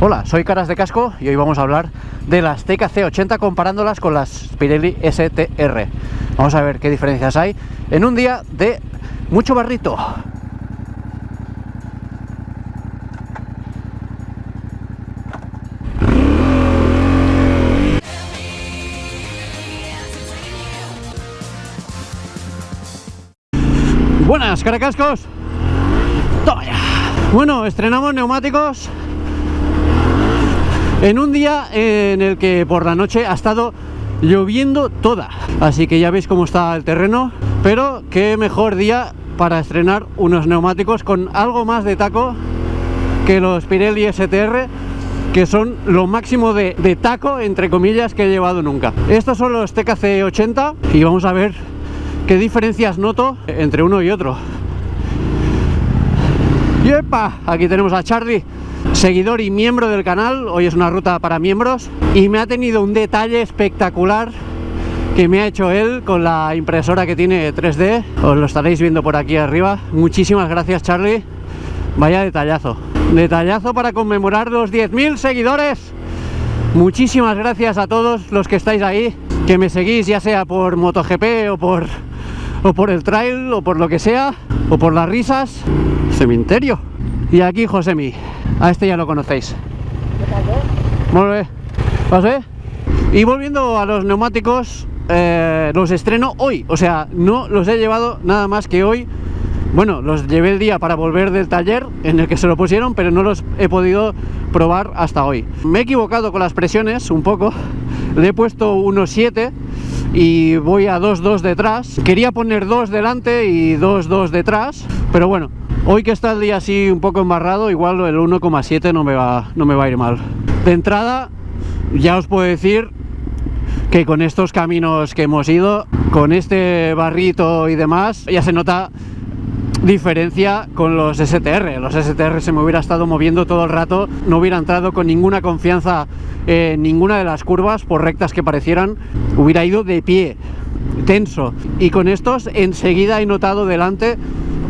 Hola, soy Caras de Casco y hoy vamos a hablar de las TKC80 comparándolas con las Pirelli STR. Vamos a ver qué diferencias hay en un día de mucho barrito. Buenas, Caracascos. Toma ya. Bueno, estrenamos neumáticos en un día en el que por la noche ha estado lloviendo toda, así que ya veis cómo está el terreno, pero qué mejor día para estrenar unos neumáticos con algo más de taco que los Pirelli STR, que son lo máximo de taco, entre comillas, que he llevado nunca. Estos son los TKC80 y vamos a ver qué diferencias noto entre uno y otro. ¡Yepa! Aquí tenemos a Charlie, seguidor y miembro del canal. Hoy es una ruta para miembros y me ha tenido un detalle espectacular que me ha hecho él con la impresora que tiene 3D. Os lo estaréis viendo por aquí arriba. Muchísimas gracias, Charlie. Vaya detallazo. Detallazo para conmemorar los 10.000 seguidores. Muchísimas gracias a todos los que estáis ahí, que me seguís, ya sea por MotoGP o por el trail o por lo que sea, o por las risas. Cementerio. Y aquí Josemi, a este ya lo conocéis. Muy bien. ¿Pasé? Y volviendo a los neumáticos, los estreno hoy, o sea, no los he llevado nada más que hoy. Bueno, los llevé el día para volver del taller en el que se lo pusieron, pero no los he podido probar hasta hoy. Me he equivocado con las presiones un poco, le he puesto 1.7 y voy a 2.2 detrás. Quería poner 2 delante y 2.2 detrás, pero bueno, hoy que está el día así un poco embarrado, igual el 1.7 no me va a ir mal. De entrada, ya os puedo decir que con estos caminos que hemos ido, con este barrito y demás, ya se nota diferencia con los STR. Los STR se me hubiera estado moviendo todo el rato, no hubiera entrado con ninguna confianza en ninguna de las curvas, por rectas que parecieran, hubiera ido de pie, tenso. Y con estos enseguida he notado delante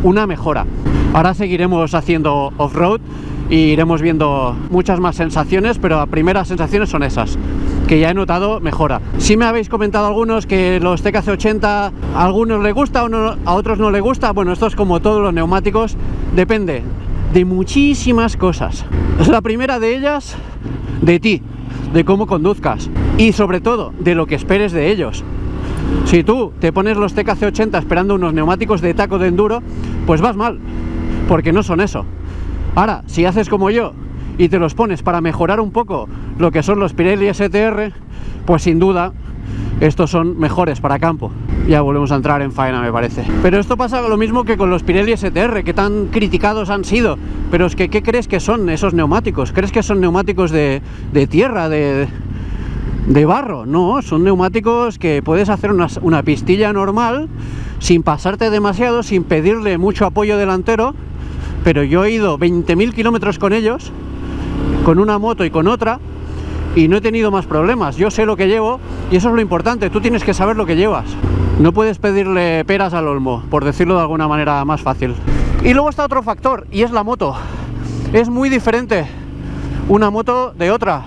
una mejora. Ahora seguiremos haciendo off-road y iremos viendo muchas más sensaciones, pero las primeras sensaciones son esas, que ya he notado mejora. Si me habéis comentado algunos que los TKC80 a algunos les gusta o no, a otros no les gusta. Bueno, esto es como todos los neumáticos, depende de muchísimas cosas. La primera de ellas, de ti, de cómo conduzcas y sobre todo de lo que esperes de ellos. Si tú te pones los TKC80 esperando unos neumáticos de taco de enduro, pues vas mal, porque no son eso. Ahora, si haces como yo y te los pones para mejorar un poco lo que son los Pirelli STR, pues sin duda estos son mejores para campo. Ya volvemos a entrar en faena, me parece. Pero esto pasa lo mismo que con los Pirelli STR, que tan criticados han sido. Pero es que, ¿qué crees que son esos neumáticos? ¿Crees que son neumáticos de tierra, de barro? No, son neumáticos que puedes hacer una pistilla normal, sin pasarte demasiado, sin pedirle mucho apoyo delantero. Pero yo he ido 20.000 kilómetros con ellos, con una moto y con otra, y no he tenido más problemas. Yo sé lo que llevo y eso es lo importante. Tú tienes que saber lo que llevas. No puedes pedirle peras al olmo, por decirlo de alguna manera más fácil. Y luego está otro factor, y es la moto. Es muy diferente una moto de otra.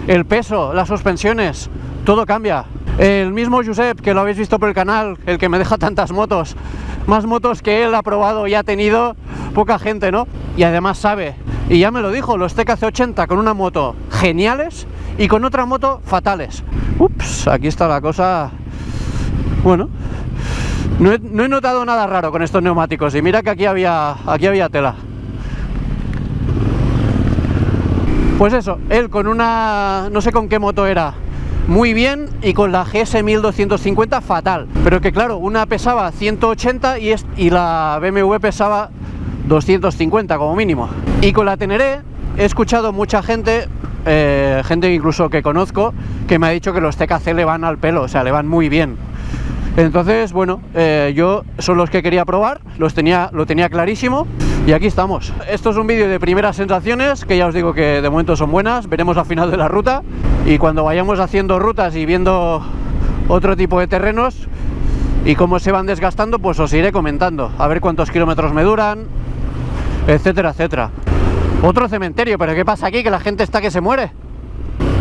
El peso, las suspensiones, todo cambia. El mismo Josep, que lo habéis visto por el canal, el que me deja tantas motos, más motos que él ha probado y ha tenido, poca gente, ¿no? Y además sabe, y ya me lo dijo, los TKC80 con una moto geniales y con otra moto fatales. Ups, aquí está la cosa. Bueno, no he notado nada raro con estos neumáticos, y mira que aquí había tela. Pues eso, él con una, no sé con qué moto era, muy bien, y con la GS 1250 fatal. Pero que claro, una pesaba 180 y la BMW pesaba 250 como mínimo. Y con la Teneré he escuchado mucha gente, gente incluso que conozco, que me ha dicho que los TKC le van al pelo, o sea, le van muy bien. Entonces, bueno, yo son los que quería probar, lo tenía clarísimo, y aquí estamos. Esto es un vídeo de primeras sensaciones, que ya os digo que de momento son buenas. Veremos al final de la ruta, y cuando vayamos haciendo rutas y viendo otro tipo de terrenos y cómo se van desgastando, pues os iré comentando, a ver cuántos kilómetros me duran, etcétera, etcétera. Otro cementerio, pero ¿qué pasa aquí? Que la gente está que se muere.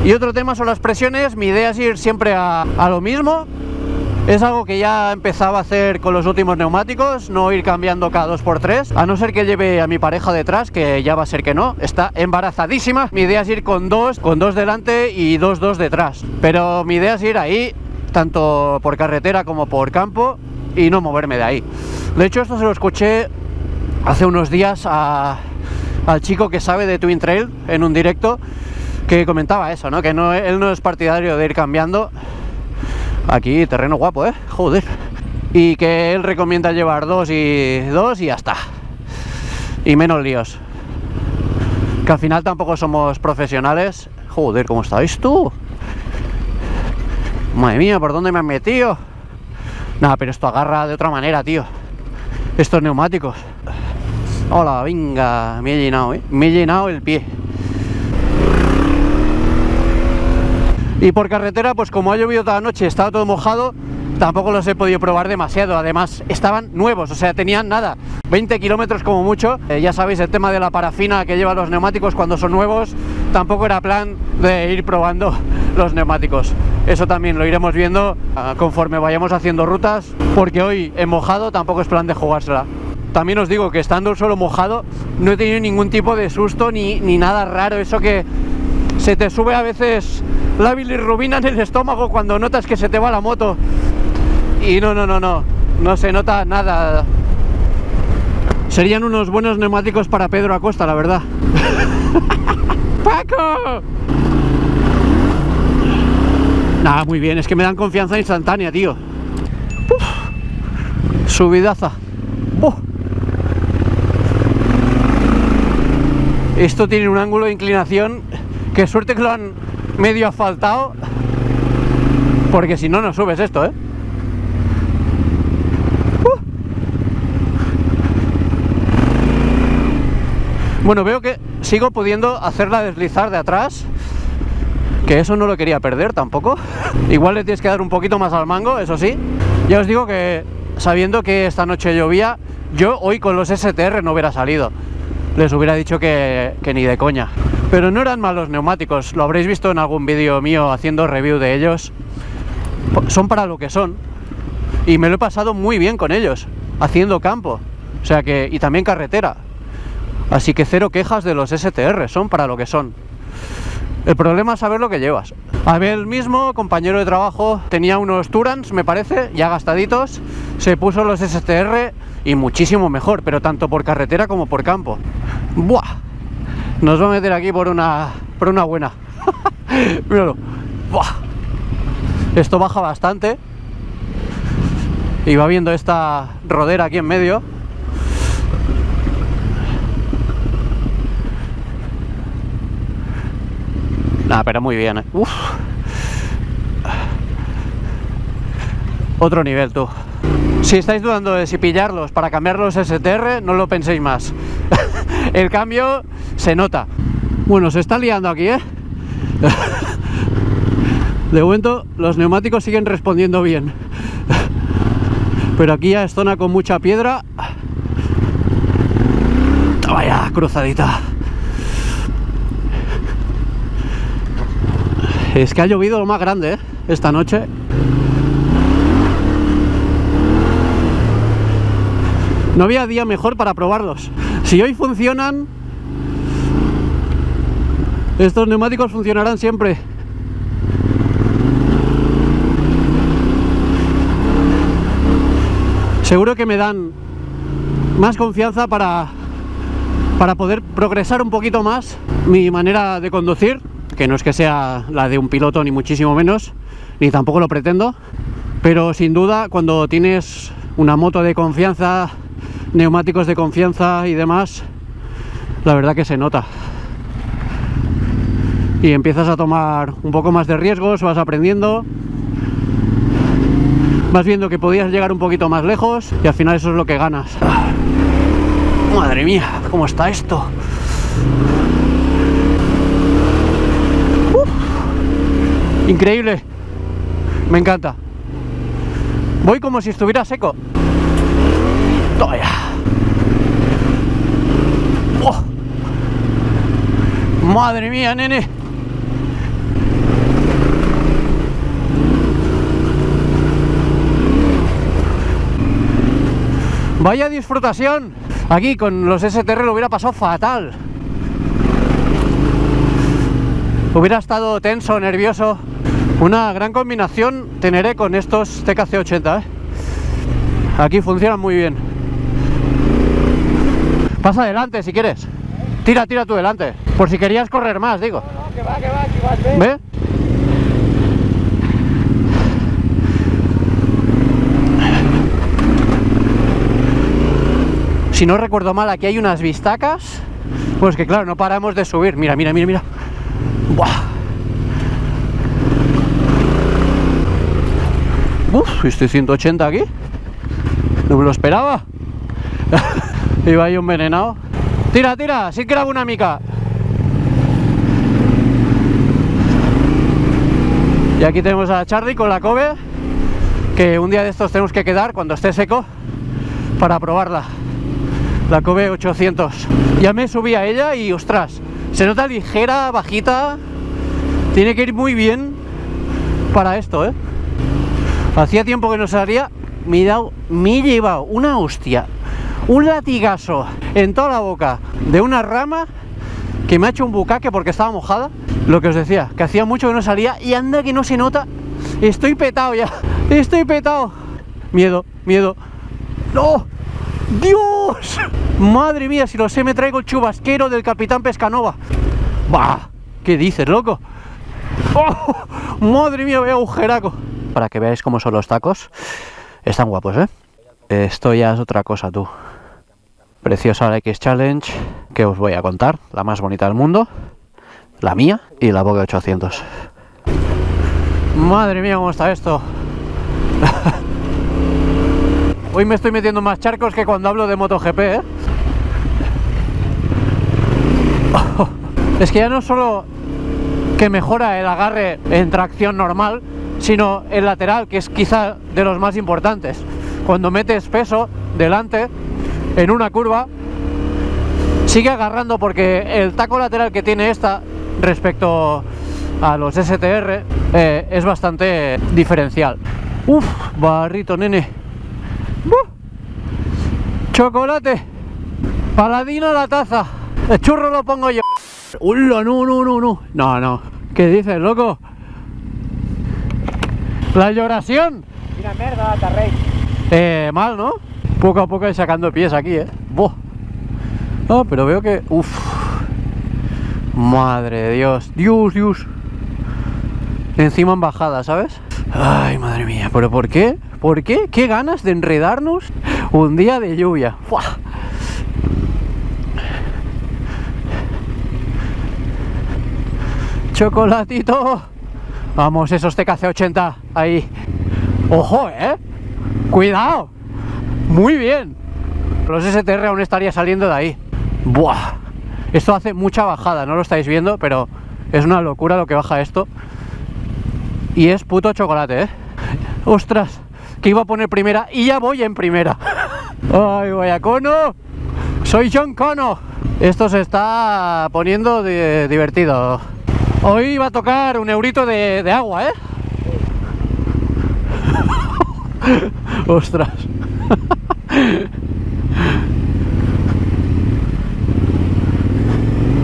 Y otro tema son las presiones. Mi idea es ir siempre a lo mismo. Es algo que ya empezaba a hacer con los últimos neumáticos, no ir cambiando cada 2x3, a no ser que lleve a mi pareja detrás, que ya va a ser que no, está embarazadísima. Mi idea es ir con dos delante y dos detrás. Pero mi idea es ir ahí, tanto por carretera como por campo, y no moverme de ahí. De hecho, esto se lo escuché hace unos días al chico que sabe de Twin Trail en un directo, que comentaba eso, ¿no? Que no, él no es partidario de ir cambiando. Aquí terreno guapo, joder. Y que él recomienda llevar dos y ya está. Y menos líos. Que al final tampoco somos profesionales. Joder, ¿cómo estáis tú? Madre mía, ¿por dónde me han metido? Nada, pero esto agarra de otra manera, tío. Estos neumáticos. Hola, venga, me he llenado, me he llenado el pie. Y por carretera, pues como ha llovido toda la noche, estaba todo mojado, tampoco los he podido probar demasiado. Además, estaban nuevos, o sea, tenían nada, 20 kilómetros como mucho. Ya sabéis, el tema de la parafina que llevan los neumáticos cuando son nuevos, tampoco era plan de ir probando los neumáticos. Eso también lo iremos viendo conforme vayamos haciendo rutas, porque hoy en mojado tampoco es plan de jugársela. También os digo que estando el suelo mojado, no he tenido ningún tipo de susto ni nada raro. Eso que se te sube a veces la bilirrubina en el estómago cuando notas que se te va la moto. Y no se nota nada. Serían unos buenos neumáticos para Pedro Acosta, la verdad. ¡Paco! Nada, muy bien, es que me dan confianza instantánea, tío. Uf, subidaza. Esto tiene un ángulo de inclinación. Qué suerte que lo han medio asfaltado, porque si no, no subes esto, Bueno, veo que sigo pudiendo hacerla deslizar de atrás, que eso no lo quería perder tampoco. Igual le tienes que dar un poquito más al mango, eso sí. Ya os digo que sabiendo que esta noche llovía, yo hoy con los STR no hubiera salido. Les hubiera dicho que ni de coña. Pero no eran malos neumáticos, lo habréis visto en algún vídeo mío haciendo review de ellos. Son para lo que son. Y me lo he pasado muy bien con ellos, haciendo campo. O sea que, y también carretera. Así que cero quejas de los STR, son para lo que son. El problema es saber lo que llevas. Abel mismo, compañero de trabajo, tenía unos Turans, me parece, ya gastaditos. Se puso los STR y muchísimo mejor, pero tanto por carretera como por campo. ¡Buah! Nos va a meter aquí por una buena. Míralo. ¡Buah! Esto baja bastante. Y va viendo esta rodera aquí en medio. Nah, pero muy bien, Uf. Otro nivel, tú. Si estáis dudando de si pillarlos para cambiar los STR, no lo penséis más. El cambio se nota. Bueno, se está liando aquí, De momento los neumáticos siguen respondiendo bien. Pero aquí ya es zona con mucha piedra. Vaya, cruzadita. Es que ha llovido lo más grande, esta noche. No había día mejor para probarlos. Si hoy funcionan, estos neumáticos funcionarán siempre. Seguro que me dan más confianza para poder progresar un poquito más mi manera de conducir, que no es que sea la de un piloto ni muchísimo menos, ni tampoco lo pretendo, pero sin duda cuando tienes una moto de confianza, neumáticos de confianza y demás, la verdad que se nota. Y empiezas a tomar un poco más de riesgos, vas aprendiendo, vas viendo que podías llegar un poquito más lejos y al final eso es lo que ganas. Madre mía, ¿cómo está esto? Increíble, me encanta. Voy como si estuviera seco. Todavía. ¡Oh! Madre mía, nene. Vaya disfrutación. Aquí con los STR lo hubiera pasado fatal. Hubiera estado tenso, nervioso. Una gran combinación teneré con estos TKC80, ¿eh? Aquí funcionan muy bien. Pasa adelante si quieres. Tira tú delante. Por si querías correr más, digo. No, que va, que vas, ¿Ve? Si no recuerdo mal, aquí hay unas vistacas. Pues que claro, no paramos de subir. Mira. Buah. Uf, estoy 180 aquí. No me lo esperaba. Iba ahí envenenado. Tira, sí que era una mica. Y aquí tenemos a Charlie con la Kobe, que un día de estos tenemos que quedar cuando esté seco para probarla. La Kobe 800. Ya me subí a ella y ostras, se nota ligera, bajita. Tiene que ir muy bien para esto, ¿eh? Hacía tiempo que no salía. Me he llevado una hostia, un latigazo en toda la boca de una rama que me ha hecho un bucaque porque estaba mojada. Lo que os decía, que hacía mucho que no salía y anda que no se nota. Estoy petado ya, estoy petado. Miedo. ¡No! ¡Dios! Madre mía, si lo sé me traigo el chubasquero del Capitán Pescanova. ¡Bah! ¿Qué dices, loco? ¡Oh! ¡Madre mía, vaya agujeraco! Para que veáis cómo son los tacos. Están guapos, ¿eh? Esto ya es otra cosa, tú. Preciosa la X Challenge, que os voy a contar. La más bonita del mundo. La mía y la Vogue 800. Madre mía, cómo está esto. Hoy me estoy metiendo más charcos que cuando hablo de MotoGP, ¿eh? Es que ya no solo que mejora el agarre en tracción normal, sino el lateral, que es quizá de los más importantes. Cuando metes peso delante en una curva, sigue agarrando, porque el taco lateral que tiene esta respecto a los STR es bastante diferencial. Uf, barrito, nene. Chocolate, paladino a la taza. El churro lo pongo yo. ¡Ulo! No. ¿Qué dices, loco? La lloración. Quina merda, Tarrey. Mal, ¿no? Poco a poco ir sacando pies aquí, Buah. No, pero veo que... Uf. Madre de Dios. Dios. Encima en bajada, ¿sabes? Ay, madre mía. ¿Pero por qué? ¿Por qué? ¿Qué ganas de enredarnos un día de lluvia? ¡Fua! Chocolatito. Vamos, esos TKC80 ahí. ¡Ojo, Cuidado. Muy bien. Los STR aún estaría saliendo de ahí. ¡Buah! Esto hace mucha bajada, no lo estáis viendo, pero es una locura lo que baja esto. Y es puto chocolate, ¡Ostras! Que iba a poner primera y ya voy en primera. ¡Ay, vaya cono! ¡Soy John Cono! Esto se está poniendo divertido. Hoy va a tocar un eurito de agua, ¡Ostras!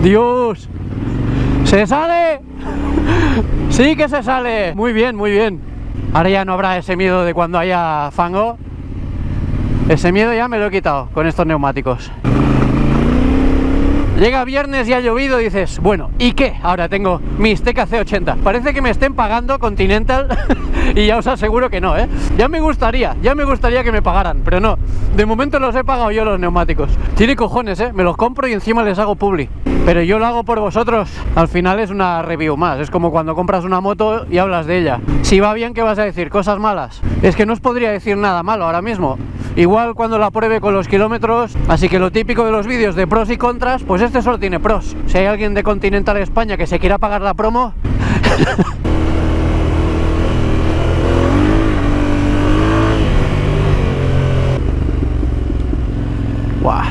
¡Dios! ¡Se sale! ¡Sí que se sale! Muy bien. Ahora ya no habrá ese miedo de cuando haya fango. Ese miedo ya me lo he quitado con estos neumáticos. Llega viernes y ha llovido y dices, bueno, ¿y qué? Ahora tengo mis TKC80. Parece que me estén pagando Continental y ya os aseguro que no, Ya me gustaría que me pagaran, pero no. De momento los he pagado yo los neumáticos. Tiene cojones, me los compro y encima les hago publi. Pero yo lo hago por vosotros. Al final es una review más. Es como cuando compras una moto y hablas de ella. Si va bien, ¿qué vas a decir? ¿Cosas malas? Es que no os podría decir nada malo ahora mismo. Igual cuando la pruebe con los kilómetros. Así que lo típico de los vídeos de pros y contras, pues este solo tiene pros. Si hay alguien de Continental España que se quiera pagar la promo... ¡Guau!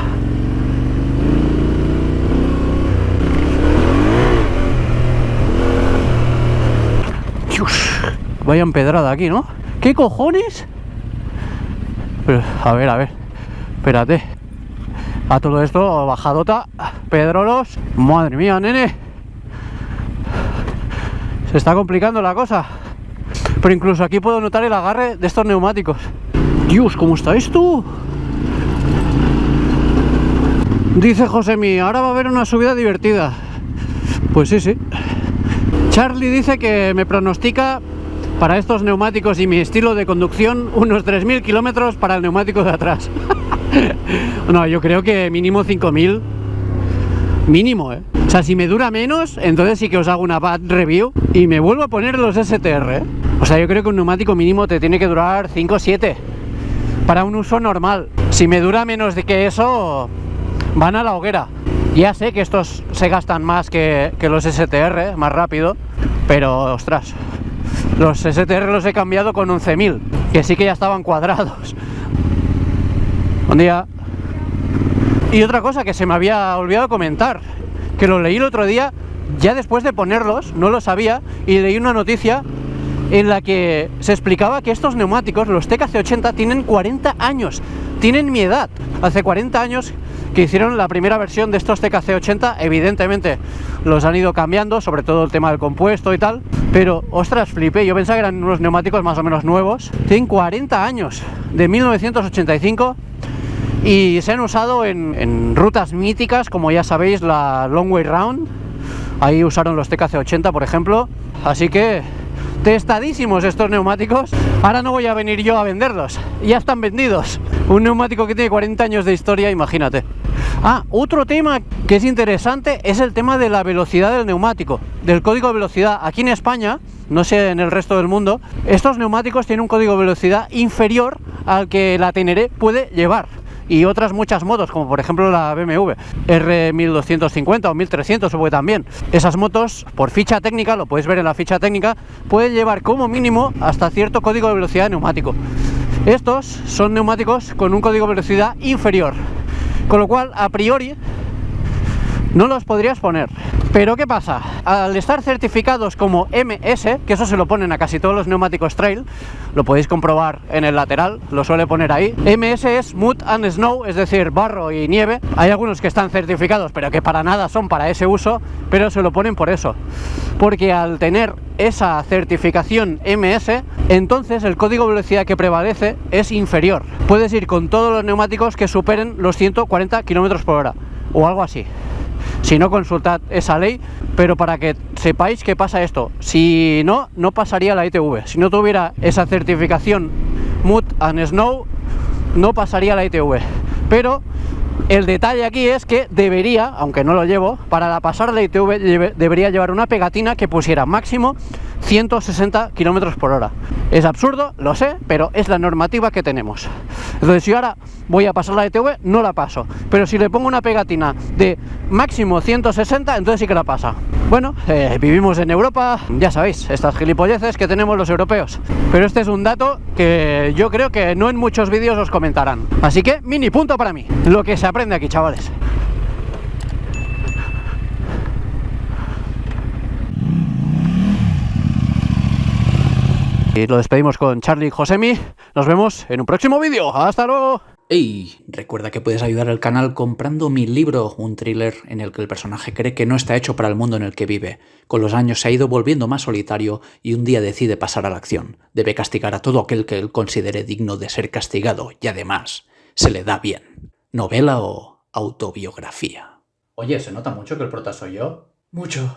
Vaya empedrada aquí, ¿no? ¿Qué cojones? Pero, a ver, espérate. A todo esto, bajadota, Pedrolos. Madre mía, nene. Se está complicando la cosa. Pero incluso aquí puedo notar el agarre de estos neumáticos. Dios, ¿cómo está esto? Dice Josemi, ahora va a haber una subida divertida. Pues sí. Charlie dice que me pronostica para estos neumáticos y mi estilo de conducción unos 3.000 kilómetros para el neumático de atrás. No, yo creo que mínimo 5.000. Mínimo, ¿eh? O sea, si me dura menos, entonces sí que os hago una bad review y me vuelvo a poner los STR, ¿eh? O sea, yo creo que un neumático mínimo te tiene que durar 5 o 7 para un uso normal. Si me dura menos de que eso, van a la hoguera. Ya sé que estos se gastan más que los STR, más rápido, pero ostras, los STR los he cambiado con 11.000, que sí que ya estaban cuadrados. Buen día. Y otra cosa que se me había olvidado comentar, que lo leí el otro día, ya después de ponerlos, no lo sabía, y leí una noticia en la que se explicaba que estos neumáticos, los TKC80, tienen 40 años, tienen mi edad. Hace 40 años que hicieron la primera versión de estos TKC80, evidentemente los han ido cambiando, sobre todo el tema del compuesto y tal, pero ostras, flipé, yo pensaba que eran unos neumáticos más o menos nuevos. Tienen 40 años, de 1985, y se han usado en rutas míticas, como ya sabéis, la Long Way Round. Ahí usaron los TKC80, por ejemplo, así que testadísimos estos neumáticos. Ahora no voy a venir yo a venderlos, ya están vendidos. Un neumático que tiene 40 años de historia, imagínate. Ah, otro tema que es interesante es el tema de la velocidad del neumático, del código de velocidad. Aquí en España, no sé en el resto del mundo, estos neumáticos tienen un código de velocidad inferior al que la Teneré puede llevar. Y otras muchas motos, como por ejemplo la BMW R1250 o 1300 o también. Esas motos, por ficha técnica, lo podéis ver en la ficha técnica, pueden llevar como mínimo hasta cierto código de velocidad de neumático. Estos son neumáticos con un código de velocidad inferior, con lo cual a priori no los podrías poner. Pero ¿qué pasa? Al estar certificados como MS, que eso se lo ponen a casi todos los neumáticos trail, lo podéis comprobar en el lateral, lo suele poner ahí. MS es Mud and Snow, es decir, barro y nieve. Hay algunos que están certificados, pero que para nada son para ese uso, pero se lo ponen por eso. Porque al tener esa certificación MS, entonces el código de velocidad que prevalece es inferior. Puedes ir con todos los neumáticos que superen los 140 km por hora, o algo así. Si no, consultad esa ley, pero para que sepáis que pasa esto. Si no, no pasaría la ITV. Si no tuviera esa certificación Mud and Snow, no pasaría la ITV. Pero el detalle aquí es que debería, aunque no lo llevo, para pasar la ITV debería llevar una pegatina que pusiera máximo 160 km por hora. Es absurdo, lo sé, pero es la normativa que tenemos. Entonces, si ahora voy a pasar la ITV, no la paso. Pero si le pongo una pegatina de máximo 160, entonces sí que la pasa. Bueno, vivimos en Europa, ya sabéis, estas gilipolleces que tenemos los europeos. Pero este es un dato que yo creo que no en muchos vídeos os comentarán. Así que, mini punto para mí. Lo que se aprende aquí, chavales. Y lo despedimos con Charlie y Josemi. Nos vemos en un próximo vídeo. ¡Hasta luego! ¡Ey! Recuerda que puedes ayudar al canal comprando mi libro, un thriller en el que el personaje cree que no está hecho para el mundo en el que vive. Con los años se ha ido volviendo más solitario y un día decide pasar a la acción. Debe castigar a todo aquel que él considere digno de ser castigado y además se le da bien. ¿Novela o autobiografía? Oye, ¿se nota mucho que el prota soy yo? Mucho.